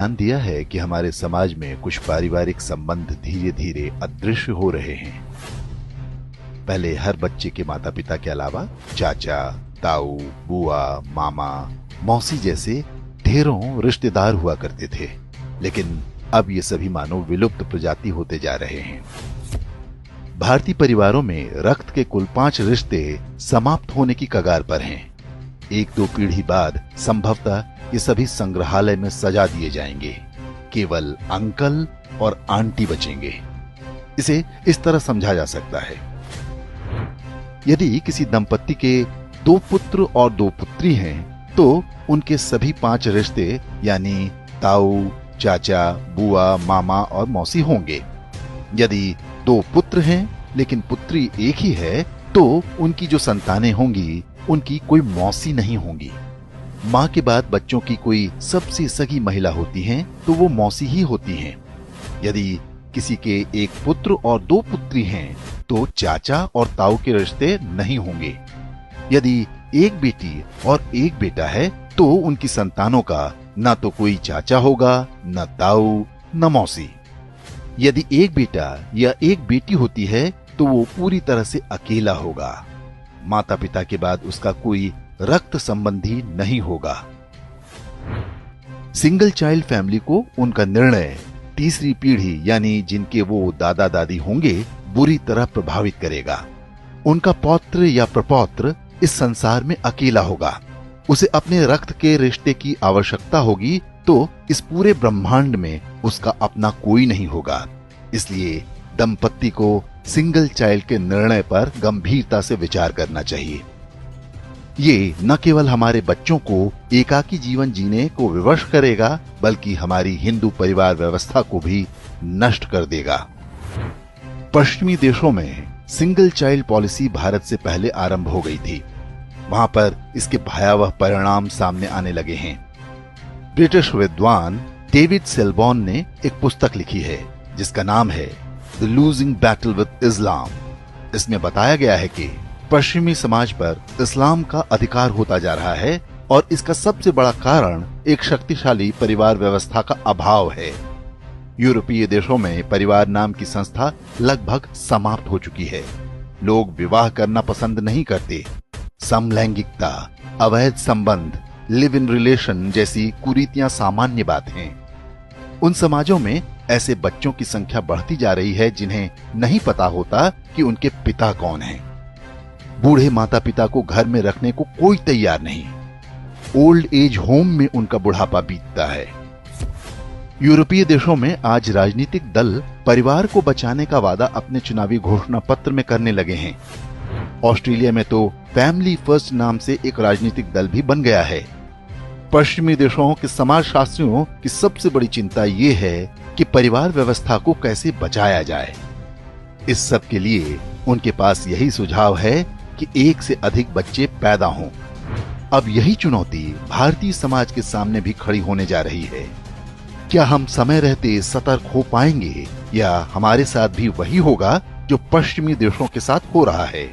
ध्यान दिया है कि हमारे समाज में कुछ पारिवारिक संबंध धीरे धीरे अदृश्य हो रहे हैं। पहले हर बच्चे के माता पिता के अलावा चाचा, ताऊ, बुआ, मामा, मौसी जैसे ढेरों रिश्तेदार हुआ करते थे, लेकिन अब ये सभी मानो विलुप्त प्रजाति होते जा रहे हैं। भारतीय परिवारों में रक्त के कुल 5 रिश्ते समाप्त होने की कगार पर हैं। 1-2 पीढ़ी बाद संभवतः ये सभी संग्रहालय में सजा दिए जाएंगे। केवल अंकल और आंटी बचेंगे। इसे इस तरह समझा जा सकता है, यदि किसी दंपत्ति के 2 पुत्र और 2 पुत्री हैं, तो उनके सभी 5 रिश्ते यानी ताऊ, चाचा, बुआ, मामा और मौसी होंगे। यदि 2 पुत्र हैं लेकिन पुत्री एक ही है, तो उनकी जो संतानें होंगी उनकी कोई मौसी नहीं होंगी। मां के बाद बच्चों की कोई सबसे सगी महिला होती हैं, तो वो मौसी ही होती हैं। यदि किसी के 1 पुत्र और 2 पुत्री हैं, तो चाचा और ताऊ के रिश्ते नहीं होंगे। यदि 1 बेटी और 1 बेटा है, तो उनकी संतानों का न तो कोई चाचा होगा, न ताऊ, न मौसी। यदि 1 बेटा या 1 बेटी होती है, तो वो पूरी तरह से अकेला होगा। माता पिता के बाद उसका कोई रक्त संबंधी नहीं होगा। सिंगल चाइल्ड फैमिली को उनका निर्णय तीसरी पीढ़ी यानी जिनके वो दादा दादी होंगे बुरी तरह प्रभावित करेगा। उनका पौत्र या प्रपौत्र इस संसार में अकेला होगा। उसे अपने रक्त के रिश्ते की आवश्यकता होगी, तो इस पूरे ब्रह्मांड में उसका अपना कोई नहीं होगा। इसलिए दंपत्ति को सिंगल चाइल्ड के निर्णय पर गंभीरता से विचार करना चाहिए। ये न केवल हमारे बच्चों को एकाकी जीवन जीने को विवश करेगा, बल्कि हमारी हिंदू परिवार व्यवस्था को भी नष्ट कर देगा। पश्चिमी देशों में सिंगल चाइल्ड पॉलिसी भारत से पहले आरंभ हो गई थी। वहां पर इसके भयावह परिणाम सामने आने लगे हैं। ब्रिटिश विद्वान डेविड सेलबॉर्न ने एक पुस्तक लिखी है जिसका नाम है द लूजिंग बैटल विद इस्लाम। इसमें बताया गया है कि पश्चिमी समाज पर इस्लाम का अधिकार होता जा रहा है और इसका सबसे बड़ा कारण एक शक्तिशाली परिवार व्यवस्था का अभाव है। यूरोपीय देशों में परिवार नाम की संस्था लगभग समाप्त हो चुकी है। लोग विवाह करना पसंद नहीं करते। समलैंगिकता, अवैध संबंध, लिव इन रिलेशन जैसी कुरीतियां सामान्य बात हैं। उन समाजों में ऐसे बच्चों की संख्या बढ़ती जा रही है जिन्हें नहीं पता होता कि उनके पिता कौन हैं। बूढ़े माता पिता को घर में रखने को कोई तैयार नहीं। ओल्ड एज होम में उनका बुढ़ापा बीतता है। यूरोपीय देशों में आज राजनीतिक दल परिवार को बचाने का वादा अपने चुनावी घोषणा पत्र में करने लगे हैं। ऑस्ट्रेलिया में तो फैमिली फर्स्ट नाम से एक राजनीतिक दल भी बन गया है। पश्चिमी देशों के समाजशास्त्रियों की सबसे बड़ी चिंता ये है कि परिवार व्यवस्था को कैसे बचाया जाए। इस सब के लिए उनके पास यही सुझाव है कि एक से अधिक बच्चे पैदा हों। अब यही चुनौती भारतीय समाज के सामने भी खड़ी होने जा रही है। क्या हम समय रहते सतर्क हो पाएंगे या हमारे साथ भी वही होगा जो पश्चिमी देशों के साथ हो रहा है?